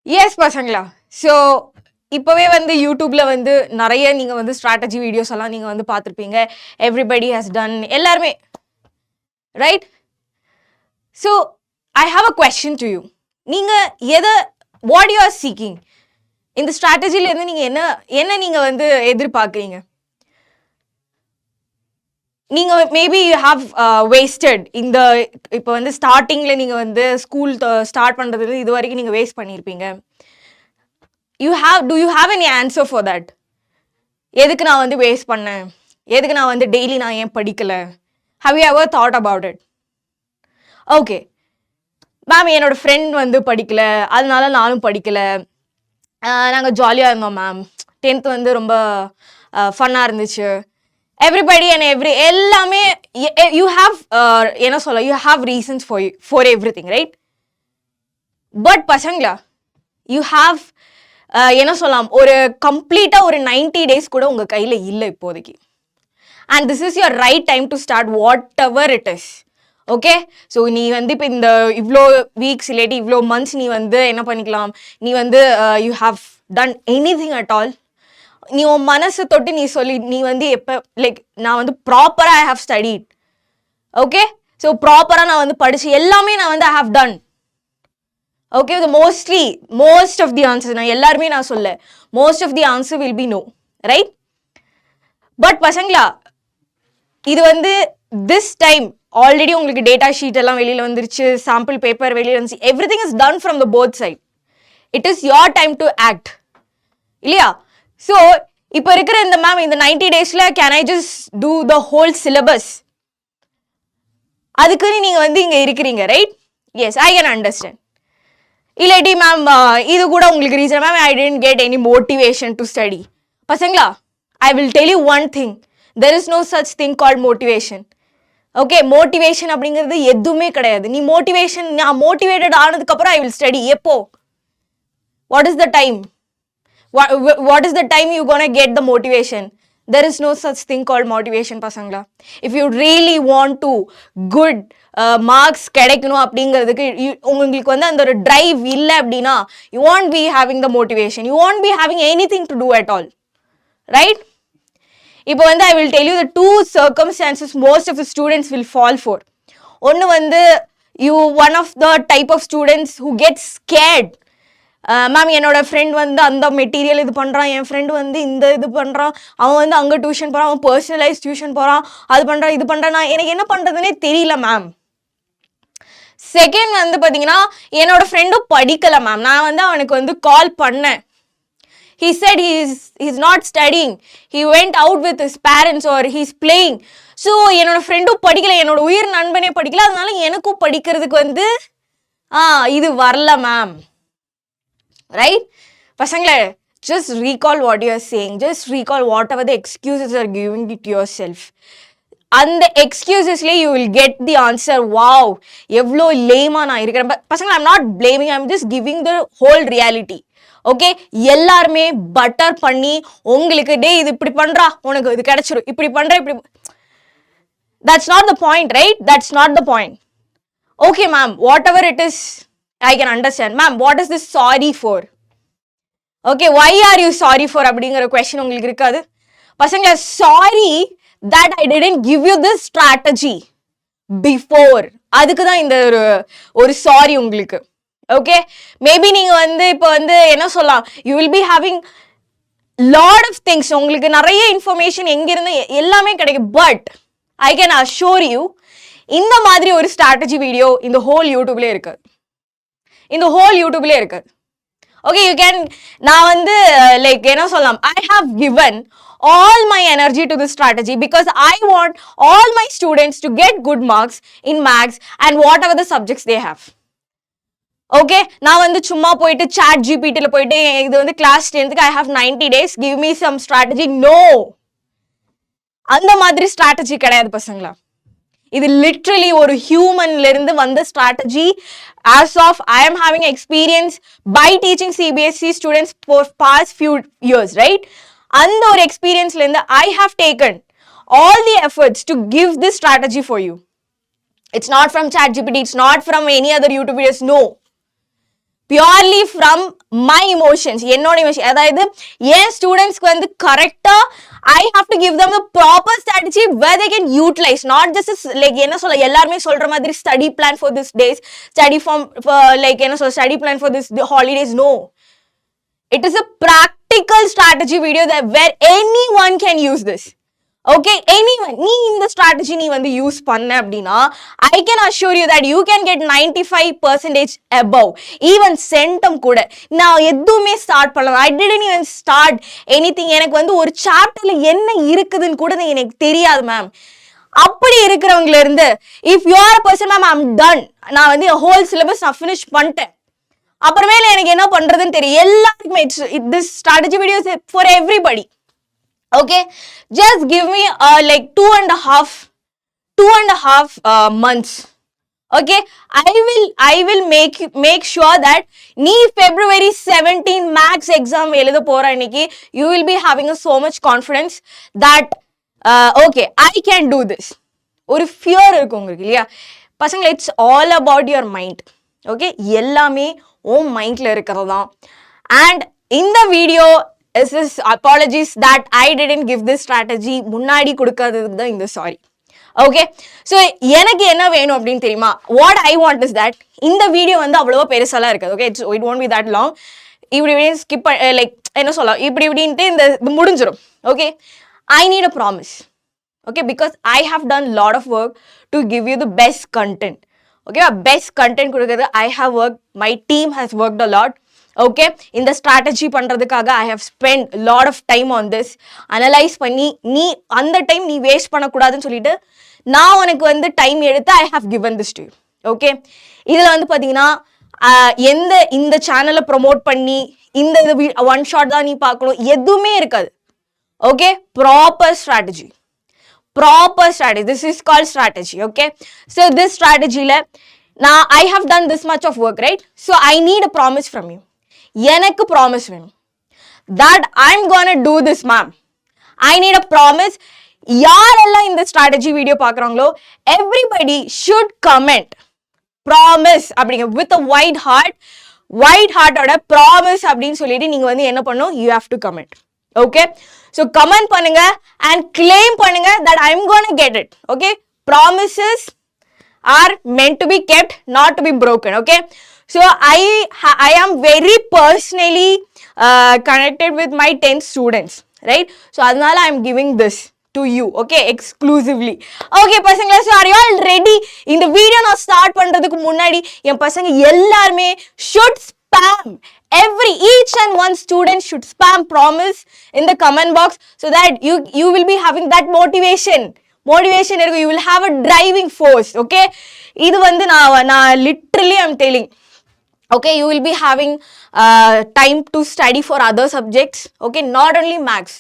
S பசங்களா. So இப்போவே வந்து யூடியூப்ல வந்து நிறைய நீங்கள் வந்து ஸ்ட்ராட்டஜி வீடியோஸ் எல்லாம் நீங்கள் வந்து பார்த்துருப்பீங்க. எவ்ரிபடி ஹஸ் டன், எல்லாருமே right. So I have a question to you. நீங்கள் எதை வாட் யூ ஆர் சீக்கிங்? இந்த ஸ்ட்ராட்டஜிலேருந்து நீங்கள் என்ன என்ன நீங்கள் வந்து எதிர்பார்க்குறீங்க? நீங்கள் மேபி யூ ஹாவ் வேஸ்டட் இந்த இப்போ வந்து ஸ்டார்டிங்கில் நீங்கள் வந்து ஸ்கூல் ஸ்டார்ட் பண்ணுறதுல இது வரைக்கும் நீங்கள் வேஸ்ட் பண்ணியிருப்பீங்க. Do you have any answer for that? எதுக்கு நான் வந்து வேஸ்ட் பண்ணேன், எதுக்கு நான் வந்து டெய்லி நான் ஏன் படிக்கலை? Have you ever thought about it? Okay ma'am, என்னோட ஃப்ரெண்ட் வந்து படிக்கலை, அதனால நானும் படிக்கலை. நாங்கள் ஜாலியாக இருந்தோம் மேம், 10th வந்து ரொம்ப ஃபன்னாக இருந்துச்சு. எவ்ரிபடி அண்ட் எல்லாமே யூ ஹாவ் என்ன சொல்ல, you have reasons for every thing, right? But பசங்களா, யூ ஹாவ் என்ன சொல்லலாம், ஒரு கம்ப்ளீட்டாக ஒரு 90 days கூட உங்கள் கையில் இல்லை இப்போதைக்கு. And this is your right time to start what ever it is. Okay, so நீ வந்து இப்போ இந்த இவ்வளோ வீக்ஸ் இல்லாட்டி இவ்வளோ மந்த்ஸ் நீ வந்து என்ன பண்ணிக்கலாம், நீ வந்து you have done anything at all. நீ உன் மனசை தொட்டு நீ சொல்லி நீ வந்து எப்போ லைக் நான் வந்து ப்ராப்பராக I have studied. Okay, so ப்ராப்பராக நான் வந்து படித்து எல்லாமே நான் வந்து I have done. Okay, most of the answers நான் எல்லாருமே நான் சொல்ல, most of the answer will be no, right? But பசங்களா, இது வந்து this time ஆல்ரெடி உங்களுக்கு டேட்டா ஷீட் எல்லாம் வெளியில் வந்துருச்சு, சாம்பிள் பேப்பர் வெளியில் வந்துச்சு, everything is done from the both side. It is your time to act, இல்லையா? ஸோ இப்போ இருக்கிற இந்த மேம் இந்த 90 daysல can I just do the whole syllabus? அதுக்குன்னு நீங்கள் வந்து இங்கே இருக்கிறீங்க, right? Yes, I can understand. இல்லாட்டி மேம் இது கூட உங்களுக்கு reason, ma'am I tend get any motivation to study. பசங்களா, I will tell you one thing, there is no such thing called motivation. Okay, motivation அப்படிங்கிறது எதுவுமே கிடையாது. நீ மோட்டிவேஷன், நான் மோட்டிவேட்டட் ஆனதுக்கப்புறம் ஐ வில் ஸ்டடி. எப்போ? What is the time? What is the time you gonna get the motivation? There is no such thing called motivation பசங்களா. If you really want to good marks கிடைக்கணும் அப்படிங்கிறதுக்கு உங்களுக்கு வந்து அந்த ஒரு drive இல்லை அப்படின்னா you won't be having the motivation, you won't be having anything to do at all, right? இப்போ வந்து I will tell you the two circumstances most of the students will fall for. ஒன்று வந்து one of the type of students who get scared. Ma'am, என்னோட friend வந்து அந்த material இது பண்ணுறான், என் friend வந்து இந்த இது பண்ணுறான், அவன் வந்து அங்கே டியூஷன் போகிறான், அவன் பர்சனலைஸ் டியூஷன் போகிறான், அது பண்ணுறான் இது பண்ணுறான், நான் எனக்கு என்ன பண்ணுறதுனே தெரியல மேம். செகண்ட் வந்து பார்த்தீங்கன்னா, என்னோட ஃப்ரெண்டும் படிக்கலை மேம், நான் வந்து அவனுக்கு வந்து கால் பண்ணேன். He said he's not studying, he went out with his parents or he's playing. So என்னோட ஃப்ரெண்டும் படிக்கலை, என்னோட உயிர் நண்பனே படிக்கல, அதனால எனக்கும் படிக்கிறதுக்கு வந்து இது வரல மேம், right? பசங்களே, just recall what you are saying, just recall whatever the excuses are giving it to yourself. அந்த எக்ஸ்கியூசஸ்லேயே you will get the answer. wow, எவ்வளோ லேமாக நான் இருக்கிறேன். பசங்களா, I'm not blaming, I'm just giving the whole reality. Okay, எல்லாருமே butter பண்ணி உங்களுக்கு டே இது இப்படி பண்ணுறா உனக்கு இது கிடைச்சிரும், இப்படி பண்ணுற இப்படி, that's not the point, right? That's not the point. Okay ma'am, whatever it is I can understand. Ma'am, what is this sorry for? Okay, why are you sorry for அப்படிங்கிற question உங்களுக்கு இருக்காது. பசங்களா, sorry that I didn't give you this strategy before. அதுக்கு தான் இந்த ஒரு sorry உங்களுக்கு. Okay, maybe நீங்கள் வந்து இப்போ வந்து என்ன சொல்லலாம், you will be having lot of things, உங்களுக்கு நிறைய இன்ஃபர்மேஷன் எங்கிருந்து எல்லாமே கிடைக்கும். But I can assure you, இந்த மாதிரி ஒரு ஸ்ட்ராட்டஜி வீடியோ இந்த ஹோல் யூடியூப்லேயே இருக்காது, இந்த ஹோல் யூடியூப்லேயே இருக்காது. ஓகே, யூ கேன், நான் வந்து லைக் என்ன சொல்லலாம், I have given all my energy to this strategy because I want all my students to get good marks in maths and whatever the subjects they have. Okay, நான் வந்து சும்மா போயிட்டு chat gptல போயிட்டு இது வந்து class 10th I have 90 days, give me some strategy. No, அந்த மாதிரி strategy கிடையாது பசங்களா. இது லிட்ரலி ஒரு ஹியூமன்ல இருந்து வந்த strategy. as of I am having experience by teaching CBSE students for past few years, right? அந்த ஒரு எக்ஸ்பீரியன்ஸ்ல இருந்து I have taken all the efforts to give this strategy for you. It's not from ChatGPT, it's not from any other YouTube videos, no. purely from my emotions, என்னோட emotion. அதாவது என் ஸ்டூடெண்ட்ஸ்க்கு வந்து கரெக்டா I have to give them a proper strategy where they can utilize, not just like என்ன சொல்ல எல்லாருமே சொல்ற மாதிரி study plan for this days, study from like என்ன சொல்ல study plan for this holidays. No, it is a practical strategy video that where anyone can use this. Okay, anyone, நீ இந்த strategy நீ வந்து யூஸ் பண்ண அப்படின்னா I can assure you that you can get 95% above, even centum கூட. நான் எதுவுமே start பண்ணல, I didn't even start anything. எனக்கு வந்து ஒரு சாப்டர்ல என்ன இருக்குதுன்னு கூட எனக்கு தெரியாது மேம். அப்படி இருக்கிறவங்கள இருந்து if you are a person ma'am, I'm done, நான் வந்து ஹோல் சிலபஸ் நான் ஃபினிஷ் பண்ணிட்டேன், அப்புறமேல எனக்கு என்ன பண்றதுன்னு தெரியும் எல்லாருக்குமே. this strategy video is for everybody. Okay, just give me like 2.5 months. Okay, I will make sure that nee February 17 max exam எழுத போற அன்னைக்கு you will be having so much confidence that okay, I can do this. ஒரு fear இருக்கும் உங்களுக்கு இல்லையா பசங்க? It's all about your mind. Okay, எல்லாமே உன் மைண்ட்ல இருக்கிறதா. And in the video is this apologies that I didn't give this strategy, முன்னாடி கொடுக்காததுக்கு தான் இந்த சாரி. ஓகே, ஸோ எனக்கு என்ன வேணும் அப்படின்னு தெரியுமா? What I want is that இந்த வீடியோ வந்து அவ்வளோவா பெருசாலாம் இருக்காது. Okay, it won't be that long. இப்படி ஸ்கிப் லைக் என்ன சொல்லலாம், இப்படின்ட்டு இந்த முடிஞ்சிடும். Okay, I need a promise. Okay, because I have done lot of work to give you the best content. ஓகேவா? பெஸ்ட் கண்டென்ட் கொடுக்குறது I have work, my team has worked a lot. Okay, இந்த strategy பண்றதுக்காக I have spend lot of time on this. Analyse பண்ணி நீ அந்த time நீ waste பண்ணக்கூடாதுன்னு சொல்லிட்டு நான் உனக்கு வந்து டைம் எடுத்து I have given this to you. Okay, இதில் வந்து பார்த்தீங்கன்னா இந்த சேனலை ப்ரொமோட் பண்ணி இந்த ஒன் ஷாட் தான் நீ பார்க்கணும் எதுவுமே இருக்காது. Okay, proper strategy. This is called strategy. Okay, so this ஸ்ட்ராட்டஜியில் நான் I have done this much of work, right? So I need a promise from you. எனக்கு ப்ராமிஸ் வேணும் that I'm gonna do this ma'am. I need a promise. யாரெல்லாம் இந்த strategy video பார்க்குறாங்களோ everybody should comment promise அப்படிங்க with a white heart-ஓட promise அப்படின்னு சொல்லிட்டு நீங்க வந்து என்ன பண்ணணும், you have to comment. Okay, so comment பண்ணுங்க and claim பண்ணுங்க that I'm gonna get it. Okay, promises are meant to be kept, not to be broken. Okay, so I am very personally connected with my 10 students, right? So adnala I am giving this to you. Okay, exclusively. Okay pasangla, so are you all ready? இந்த video நான் start பண்றதுக்கு முன்னாடி என் பசங்க எல்லாரும் should spam each and one student should spam promise in the comment box so that you will be having that motivation இருக்கும். You will have a driving force. Okay, இது வந்து நான் literally I'm telling. Okay, you will be having time to study for other subjects. Okay, not only maths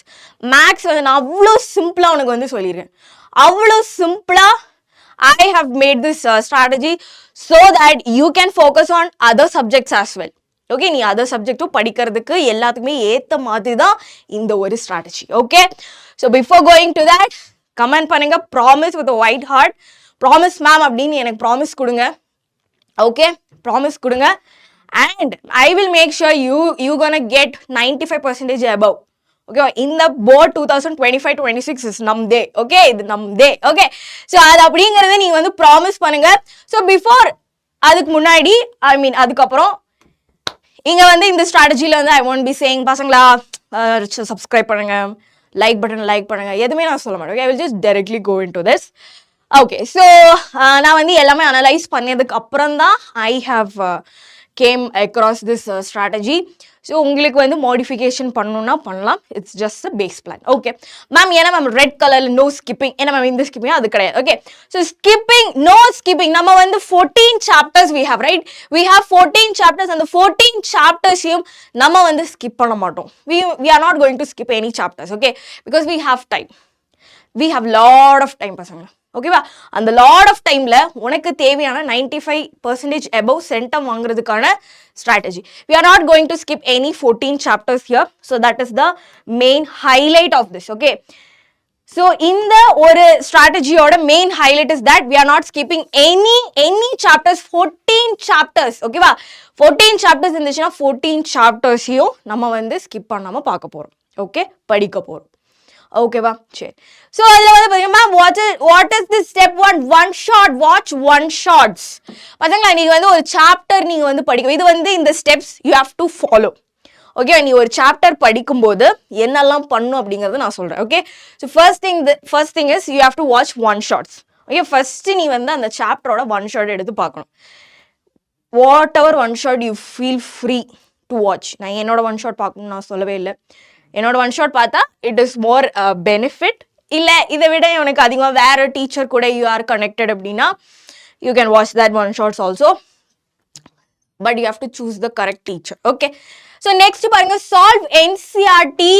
வந்து நான் அவ்வளோ சிம்பிளா உனக்கு வந்து சொல்லிடுறேன். அவ்வளோ சிம்பிளா I have made this strategy so that you can focus on other subjects as well. ஓகே, நீ அதர் சப்ஜெக்டும் படிக்கிறதுக்கு எல்லாத்துக்குமே ஏற்ற மாதிரி தான் இந்த ஒரு strategy. Okay, so before going to that comment பண்ணுங்க promise with white heart. Promise ma'am அப்படின்னு எனக்கு ப்ராமிஸ் கொடுங்க. ஓகே, ப்ராமிஸ் கொடுங்க and I will make sure you gonna get 95% above. Okay, in the board 2025-26 is namde. Okay, இது namde. Okay, so அது அப்படிங்கறத நீ வந்து ப்ராமிஸ் பண்ணுங்க. ஸோ பிஃபோர் அதுக்கு முன்னாடி ஐ மீன் அதுக்கப்புறம் இங்க வந்து இந்த ஸ்ட்ராட்டஜில வந்து ஐ வாண்ட் பி சேயிங் பசங்களா சப்ஸ்கிரைப் பண்ணுங்க, லைக் பட்டன் லைக் பண்ணுங்க, எதுவுமே நான் சொல்ல மாட்டேன். I will just directly go into this. Okay, so நான் வந்து எல்லாமே அனலைஸ் பண்ணதுக்கு அப்புறம் தான் I have came across this strategy. So உங்களுக்கு வந்து மாடிஃபிகேஷன் பண்ணணும்னா பண்ணலாம். It's just a base plan. Okay ma'am, ஏன்னா மேம் ரெட் கலர்ல நோ ஸ்கிப்பிங், ஏன்னா மேம் இந்த ஸ்கிப்பிங் அது கிடையாது. Okay, so skipping no skipping நம்ம வந்து 14 chapters we have, right? We have 14 chapters. அந்த 14 chaptersையும் நம்ம வந்து ஸ்கிப் பண்ண மாட்டோம். we are not going to skip any chapters. Okay, because we have time. We have lot of time பசங்க. ஓகேவா? அந்த லாட் ஆஃப் டைம்ல உனக்கு தேவையான 95% above சென்டம் வாங்குறதுக்கான strategy. We are not going to skip any 14 chapters here. So that is the main highlight of this. Okay. So இந்த ஒரு ஸ்ட்ராட்டஜியோட main highlight is that we are not skipping any chapters. 14 chapters, ஓகேவா? 14 chapters இருந்துச்சுன்னா 14 chaptersையும் நம்ம வந்து skip பண்ணாம பார்க்க போறோம். ஓகே, படிக்க போறோம். ஓகேவா? சரி. ஸோ அதில் வந்து பார்த்தீங்கன்னா what is this step one shot watch one shots. பார்த்தீங்களா, நீங்கள் வந்து ஒரு சாப்டர் நீங்கள் வந்து படிக்கும், இது வந்து இந்த steps you have to follow. Okay, நீ ஒரு சாப்டர் படிக்கும்போது என்னெல்லாம் பண்ணும் அப்படிங்கறத நான் சொல்றேன். Okay, so first thing is you have to watch one shots. Okay, first நீ வந்து அந்த சாப்டரோட ஒன் ஷார்ட் எடுத்து பார்க்கணும். Whatever one shot you feel free to watch. நான் என்னோட ஒன் ஷார்ட் பார்க்கணும்னு நான் சொல்லவே இல்லை. என்னோட ஒன் ஷார்ட் பார்த்தா இட் இஸ் மோர் பெனிஃபிட். இல்லை இதை விட எனக்கு அதிகமாக வேற டீச்சர் கூட யூ ஆர் கனெக்டட் அப்படின்னா you can watch that one shorts also, but you have to choose the correct teacher. Okay, so next பாருங்க, solve NCERT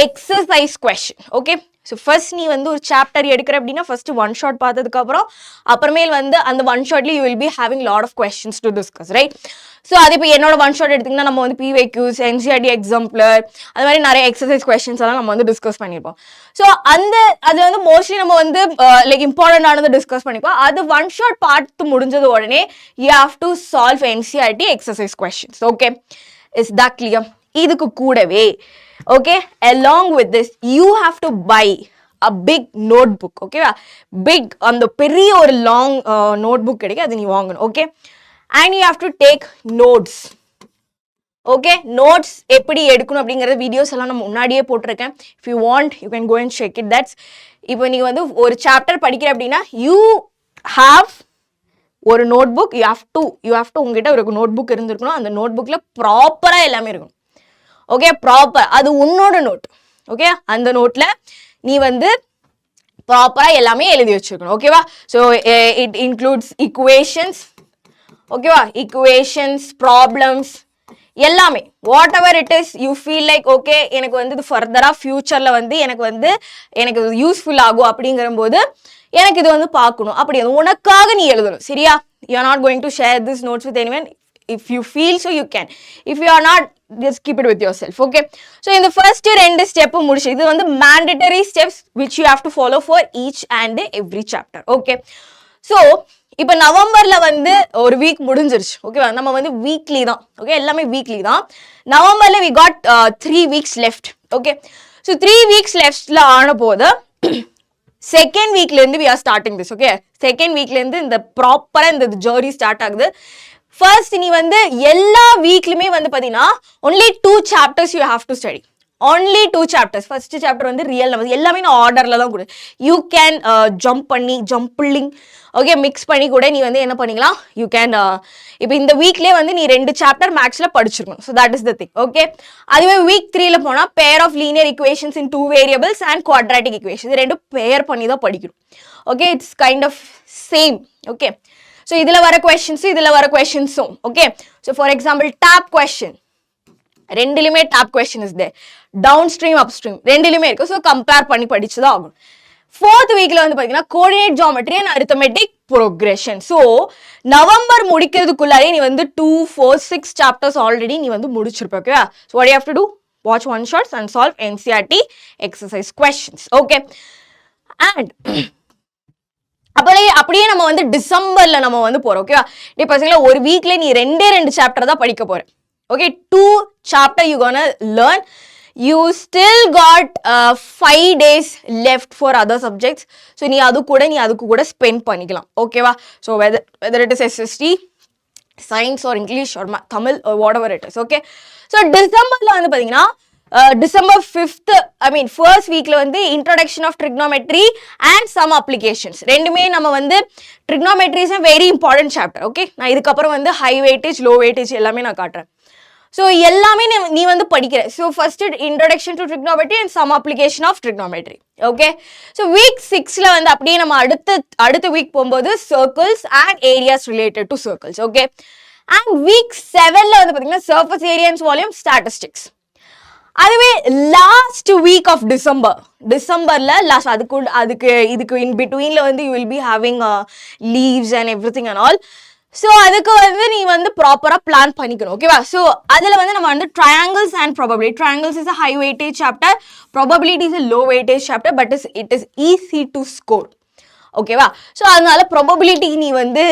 exercise question. Okay, so first நீ வந்து ஒரு சாப்டர் எடுக்கிற அப்படின்னா ஃபர்ஸ்ட் ஒன் ஷார்ட் பார்த்ததுக்கு அப்புறமேல் வந்து அந்த ஒன் ஷார்ட்லேயே you will be having lot of questions to discuss, right? So அது இப்போ என்னோட ஒன் ஷார்ட் எடுத்திங்கன்னா நம்ம வந்து பிவைக்யூஸ், என்சிஆர்டி எக்ஸாம்பிளர், அது மாதிரி நிறைய எக்ஸசைஸ் கொஸ்டின்ஸ் எல்லாம் நம்ம வந்து டிஸ்கஸ் பண்ணியிருப்போம். ஸோ அது வந்து மோஸ்ட்லி நம்ம வந்து லைக் இம்பார்ட்டன்டானது டிஸ்கஸ் பண்ணிப்போம். அது ஒன் ஷார்ட் பார்த்து முடிஞ்சது உடனே you have to solve NCERT exercise questions. Okay, is that clear? இதுக்கு கூடவே okay, along with this you have to buy a big notebook. ஓகேவா? பிக் அந்த பெரிய ஒரு லாங் நோட்புக் கிடைக்கும், அது நீ வாங்கணும். Okay, and you have to take notes. Okay, notes எப்படி எடுக்கணும் அப்படிங்கிற வீடியோஸ் எல்லாம் நம்ம முன்னாடியே போட்டிருக்கேன். if you want you can go and check it. that's இப்போ நீ வந்து ஒரு சாப்டர் படிக்கிற அப்படின்னா you have ஒரு நோட்புக், யூ ஹேவ் டு உங்ககிட்ட ஒரு நோட்புக் இருந்திருக்கணும். அந்த நோட்புக்கில் ப்ராப்பராக எல்லாமே இருக்கணும். ஓகே, ப்ராப்பர், அது உன்னோட நோட். ஓகே, அந்த நோட்டில் நீ வந்து ப்ராப்பராக எல்லாமே எழுதி வச்சுருக்கணும். ஓகேவா? So it includes equations. ஓகேவா? ஈக்குவேஷன்ஸ், ப்ராப்ளம்ஸ், எல்லாமே what ever it is you feel like okay எனக்கு வந்து இது ஃபர்தராக ஃபியூச்சரில் வந்து எனக்கு யூஸ்ஃபுல் ஆகும் அப்படிங்கிற போது எனக்கு இது வந்து பார்க்கணும். அப்படி உனக்காக நீ எழுதணும். சரியா? You are not going to share this notes with anyone. If you feel so you can, if you are not just keep it with yourself. Okay, so in the first ரெண்டு ஸ்டெப் முடிச்சு, இது வந்து mandatory steps which you have to follow for each and every chapter. Okay, so இப்போ நவம்பர்ல வந்து ஒரு week முடிஞ்சிருச்சு. ஓகேவா? நம்ம வந்து வீக்லி தான். ஓகே, எல்லாமே வீக்லி தான். நவம்பர்ல we got 3 weeks left. Okay, so 3 weeks leftல ஆன போது செகண்ட் வீக்ல இருந்து we are starting this. Okay, second வீக்ல இருந்து இந்த ப்ராப்பரா இந்த ஜர்னி ஸ்டார்ட் ஆகுது. ஃபர்ஸ்ட் நீ வந்து எல்லா வீக்லுமே வந்து பார்த்தீங்கன்னா only 2 chapters you have to study. only 2 chapters. First chapter வந்து ரியல் நம்பர்ஸ், எல்லாமே நான் ஆர்டர்ல தான் கொடு. You can jumbling okay mix பண்ணி கூட நீ வந்து என்ன பண்ணிக்கலாம், யூ கேன் இப்போ இந்த வீக்லேயே வந்து நீ 2 சாப்டர் மேக்ஸில் படிச்சிருக்கணும். So that is the thing. Okay, அதுவே வீக் 3ல போனால் pair of linear equations in 2 variables and quadratic equation, இது ரெண்டும் பேர் பண்ணி தான் படிக்கணும். Okay, it's kind of same. Okay, so இதில் வர கொஸ்டின்ஸும் இதில் வர கொஸ்டின்ஸும். Okay, so for example tap question, ரெண்டுலையுமே tap question is there. Down stream up stream ரெண்டுலையுமே இருக்கு. ஸோ கம்பேர் பண்ணி படிச்சுதான் ஆகணும். 4th வீக்ல வந்து பார்த்தீங்கன்னா coordinate geometry and arithmetic progression. So November முடிக்கிறதுக்குள்ளாரே நீ வந்து 2, 4, 6 சாப்டர்ஸ் ஆல்ரெடி நீ வந்து முடிச்சிருப்ப. ஓகேவா? So what you have to do, watch one shots and solve NCERT exercise questions. Okay, and அப்படியே நம்ம வந்து டிசம்பர்ல நம்ம வந்து போறோம். ஓகேவா? இப்போ பசங்களா ஒரு வீக்ல நீ 2 சாப்டர் தான் படிக்க போற. Okay, 2 chapter you gonna learn. You still got 5 days left for other subjects. So நீ அதுக்கு கூட spend பண்ணிக்கலாம். ஓகேவா? So whether it is SST, science or English or Tamil or whatever it is. Okay, so டிசம்பர்ல வந்து பாத்தீங்கன்னா December 5th, first weekல வந்து introduction of trigonometry and some applications. ரெண்டுமே நம்ம வந்து trigonometry is a very important chapter. Okay, நான் இதுக்கப்புறம் வந்து high weightage, low weightage எல்லாமே நான் காட்டுறேன். ஸோ எல்லாமே நீ வந்து படிக்கிற. So first introduction to trigonometry and some application of trigonometry. Okay, so week 6ல வந்து அப்படியே நம்ம அடுத்த வீக் போகும்போது circles and areas related to circles. Okay, and week 7ல வந்து பார்த்தீங்கன்னா surface area and volume statistics. அதுவே லாஸ்ட் வீக் ஆஃப் டிசம்பர்ல லாஸ்ட் இதுக்கு இன் பிட்வீன்ல வந்து you will be having leaves and every thing and all. So அதுக்கு வந்து நீ வந்து ப்ராப்பராக பிளான் பண்ணிக்கணும் ஓகேவா. ஸோ அதில் வந்து நம்ம வந்து triangles and probability. Triangles is a high weightage chapter, probability is a low weightage chapter, but it is easy to score ஓகேவா. ஸோ அதனால ப்ராபபிலிட்டி நீ வந்து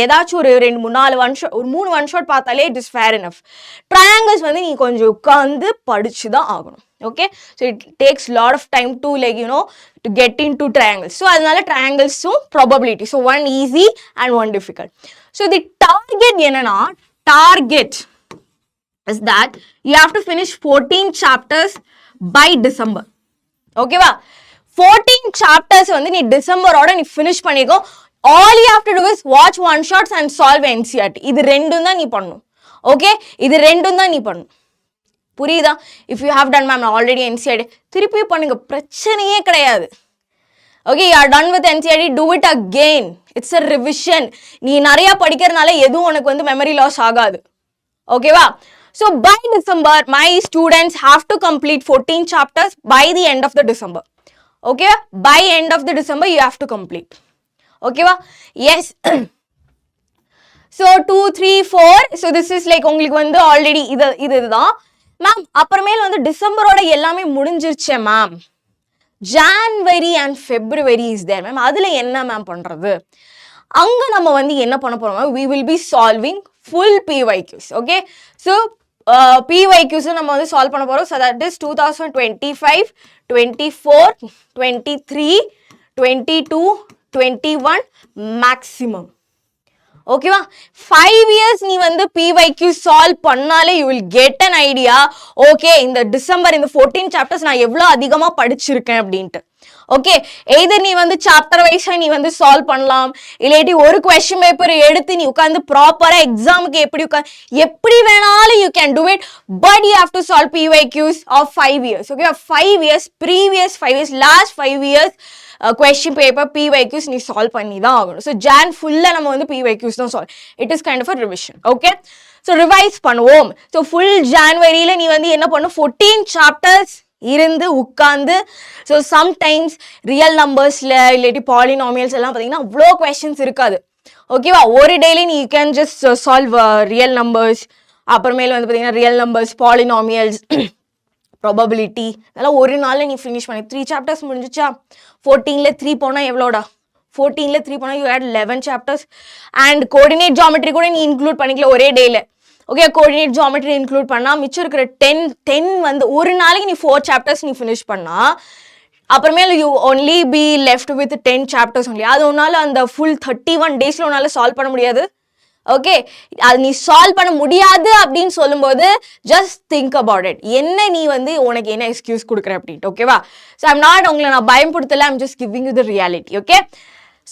ஏதாச்சும் ஒரு 2 3 4 1 ஷாட், ஒரு 3 1 ஷாட் பார்த்தாலே it is fair enough. Triangles வந்து நீ கொஞ்சம் உட்காந்து படிச்சு தான் ஆகணும் okay. So it takes lot of time to like you know to get in to triangles. So அதனால ட்ரையாங்கிள்ஸும் probability, so one easy and one difficult. So the target என்னன்னா, target is that you have to finish 14 chapters by December ஓகேவா. 14 chapters வந்து நீ டிசம்பரோட நீ finish பண்ணிக்கோ. All you have to to is watch one shots and solve NCERT. இது ரெண்டும் தான் நீ பண்ணணும் ஓகே. இது ரெண்டும் தான் நீ பண்ணணும் புரியுதா. If you have done ma'am already NCERT, திருப்பி பண்ணுங்க, பிரச்சனையே கிடையாது okay. You are done with NCERT, do it again, it's a revision. நீ நிறைய படிக்கிறதுனால எதுவும் உனக்கு வந்து மெமரி லாஸ் ஆகாது ஓகேவா. So by December, my students have to complete 14 chapters by the end of the December. Okay? By end of the December, you have to complete. Okay? Yes. So 2, 3, 4. So this is like உங்களுக்கு வந்து already இதுதான் ma'am. அப்புறமேல வந்து டிசம்பரோட எல்லாமே முடிஞ்சிருச்சே ma'am. January and February is there ma'am. அதுல என்ன மேம் பண்றது? அங்க நம்ம வந்து என்ன பண்ண போறோம்? We will be solving full PYQs. Okay? So PYQs நம்ம வந்து சால்வ் பண்ண போறோம். So that is 2025, 24, 23, 22, 21 maximum. ஓகேவா. 5 years நீ வந்து PYQ சால்வ் பண்ணாலே you will get an idea. Okay, இந்த டிசம்பர் இந்த 14 சாப்டர்ஸ் நான் எவ்வளோ அதிகமாக படிச்சிருக்கேன் அப்படின்ட்டு. ஓகே, எய்தர் நீ வந்து சாப்டர் வைஸா நீ வந்து சால்வ் பண்ணலாம், இல்லாட்டி ஒரு கொஸ்டின் பேப்பர் எடுத்து நீ உட்காந்து ப்ராப்பரா எக்ஸாமுக்கு எப்படி வேணாலும் you can do it. But you have to solve PYQs of 5 years. Okay, 5 years, previous 5 years, last 5 years question paper PYQs நீ சால்வ் பண்ணி தான் ஆகணும். ஸோ ஜான் ஃபுல்லாக நம்ம வந்து PYQs தான் solve. It is kind of a revision. Okay, so revise பண்ணுவோம். So full ஜான்வரியில் நீ வந்து என்ன பண்ணும், 14 சாப்டர்ஸ் இருந்து உட்காந்து. ஸோ சம்டைம்ஸ் ரியல் நம்பர்ஸில் இல்லாட்டி பாலினாமியல்ஸ் எல்லாம் பார்த்தீங்கன்னா அவ்வளோ கொஸ்டின்ஸ் இருக்காது ஓகேவா. ஒரு டெய்லி நீ can just solve real numbers, அப்புறமேல வந்து பார்த்தீங்கன்னா ரியல் நம்பர்ஸ், பாலினாமியல்ஸ், ப்ராபபிலிட்டி, அதெல்லாம் ஒரு நாளில் நீ ஃபினிஷ் பண்ணி 3 சாப்டர்ஸ் முடிஞ்சிச்சா. 14ல் 3 போனால் எவ்வளோடா? 14ல் 3 போனால் you had 11 chapters. And coordinate geometry கூட நீ இன்க்ளூட் பண்ணிக்கல ஒரே டேயில். ஓகே, கோஆர்டினேட் ஜாமெட்ரி இன்க்ளூட் பண்ணால் மிச்சம் இருக்கிற 10 வந்து ஒரு நாளைக்கு நீ 4 சாப்டர்ஸ் நீ ஃபினிஷ் பண்ணா, அப்புறமேல you only be left with 10 chapters only. அது உன்னால அந்த ஃபுல் 31 டேஸில் உன்னால சால்வ் பண்ண முடியாது. ஓகே, அது நீ சால்வ் பண்ண முடியாது அப்படின்னு சொல்லும்போது ஜஸ்ட் திங்க் அபவுட் இட். என்ன நீ வந்து உனக்கு என்ன எக்ஸ்கியூஸ் கொடுக்குற அப்படின்ட்டு. ஓகேவா. ஸோ ஐம் நாட் உங்களை நான் பயன்படுத்தலை, I'm just giving you the reality. Okay,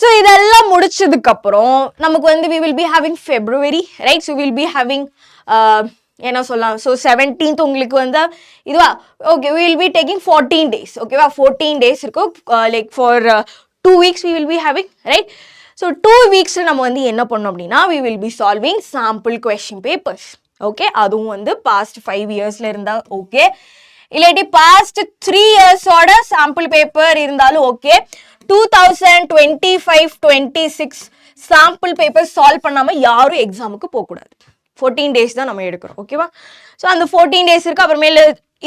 so இதெல்லாம் முடிச்சதுக்கப்புறம் நமக்கு வந்து we will be having February, right. So will be having என்ன சொல்லலாம், ஸோ 17th உங்களுக்கு வந்து இதுவா. Okay, we will be taking 14 days. ஓகேவா, 14 days இருக்கும். Like for 2 weeks we will be having, right. So 2 weeks நம்ம வந்து என்ன பண்ணோம் அப்படின்னா, we will be solving sample question papers. Okay, அதுவும் வந்து பாஸ்ட் 5 yearsல இருந்தால் ஓகே, இல்லாட்டி பாஸ்ட் 3 yearsோட சாம்பிள் பேப்பர் இருந்தாலும் ஓகே. 2025-26 சாம்பிள் பேப்பர் சால்வ் பண்ணாமல் யாரும் எக்ஸாமுக்கு போகக்கூடாது. 14 days தான் நம்ம எடுக்கிறோம் ஓகேவா. ஸோ அந்த 14 days இருக்கு. அப்புறமேல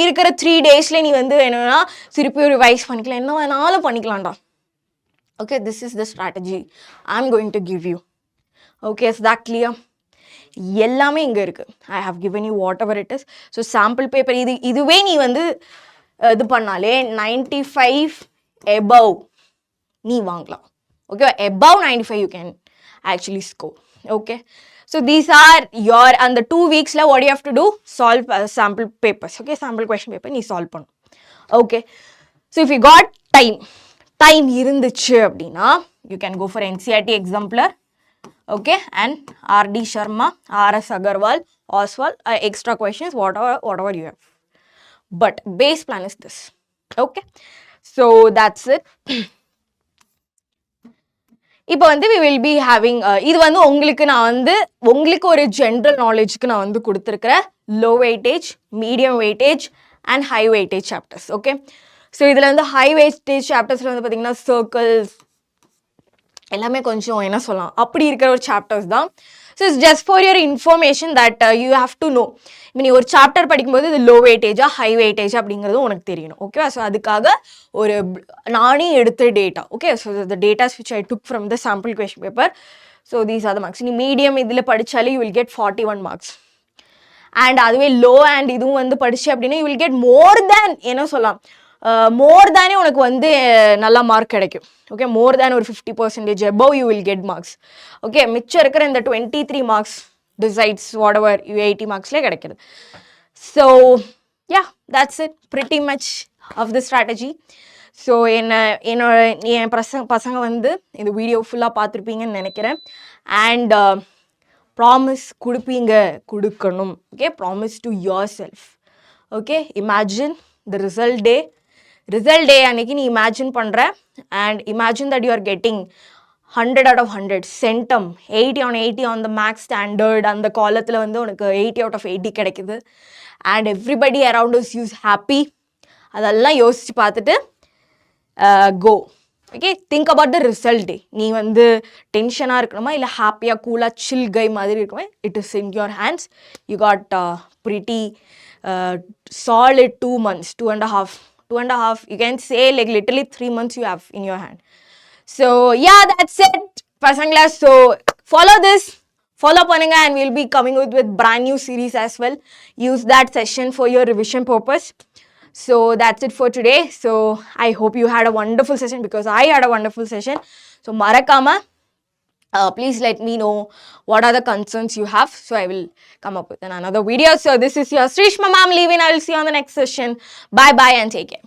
இருக்கிற 3 daysல நீ வந்து என்னன்னா திருப்பி ரிவைஸ் பண்ணிக்கலாம், என்ன வேணாலும் பண்ணிக்கலாம்டா. Okay, this is the strategy I'm going to give you. Okay, is that clear? எல்லாமே இங்கே இருக்குது. I have given you whatever it is. So sample paper இதுவே நீ வந்து இது பண்ணாலே 95 above நீ வாங்கலாம். Okay, above 95 you can actually score. Okay, so these are your, and the 2 weeksல what you have to do, solve sample papers. Okay, sample question paper நீ solve பண்ணு. Okay, so if you got time இருந்துச்சு அப்படின்னா you can go for NCERT exemplar. Okay, and RD Sharma, RS Agarwal, Oswald, extra questions, whatever you have. But base plan is this. Okay, so that's it. இப்போ வந்து we will be having இது வந்து உங்களுக்கு நான் வந்து உங்களுக்கு ஒரு general நாலேஜுக்கு நான் வந்து கொடுத்துருக்கிறேன் low weightage, medium weightage and high weightage chapters. Okay, so இதில் வந்து ஹை வெயிட்டேஜ் சாப்டர்ஸில் வந்து பார்த்தீங்கன்னா சர்க்கிள்ஸ், எல்லாமே கொஞ்சம் என்ன சொல்லலாம் அப்படி இருக்கிற ஒரு சாப்டர்ஸ் தான். So it's just for your information that you have to know. இப்போ நீ ஒரு சாப்டர் படிக்கும்போது இது லோ வெயிட்டேஜா ஹை வெயிட்டேஜ் அப்படிங்கிறது உனக்கு தெரியணும். ஓகேவா? ஸோ அதுக்காக ஒரு நானே எடுத்த data. Okay, so the datas which I took from the sample question paper. So these are the marks. நீ மீடியம் இதில் படித்தாலே you will get 41 marks. And அதுவே லோ அண்ட் இதுவும் வந்து படிச்சு அப்படின்னா you will get more than என்ன சொல்லலாம் மோர் தேனே உனக்கு வந்து நல்லா மார்க் கிடைக்கும். ஓகே, மோர் தேன் ஒரு 50% above you will get marks. Okay, மிச்சம் இருக்கிற இந்த 23 மார்க்ஸ் டிசைட்ஸ் வாட் எவர் 80 மார்க்ஸ்லேயே கிடைக்கிது. So ya, that's it pretty much of the strategy. So என் பசங்க வந்து இந்த வீடியோ ஃபுல்லாக பார்த்துருப்பீங்கன்னு நினைக்கிறேன். அண்ட் ப்ராமிஸ் கொடுக்கணும். Okay, promise to your self. Okay, imagine the result day அன்னைக்கு நீ இமேஜின் பண்ணுற and imagine that you are getting 100 out of 100 centum 80 on 80 on the maths standard. அந்த காலத்தில் வந்து உனக்கு 80 out of 80 கிடைக்குது. And everybody around is use happy. அதெல்லாம் யோசித்து பார்த்துட்டு go. Okay, think about the result day. நீ வந்து டென்ஷனாக இருக்கணுமா இல்லை ஹாப்பியாக கூலாக சில் கை மாதிரி இருக்குமா? It is in your hands. You got pretty solid 2 months, 2.5, you can say like literally 3 months you have in your hand. So yeah, that's it pasangla. So follow panunga and we'll be coming with brand new series as well. Use that session for your revision purpose. So that's it for today. So I hope you had a wonderful session because I had a wonderful session. So marakama, please let me know what are the concerns you have. So I will come up with another video. So this is your Sreeshma ma'am leaving. I will see you on the next session. Bye and take care.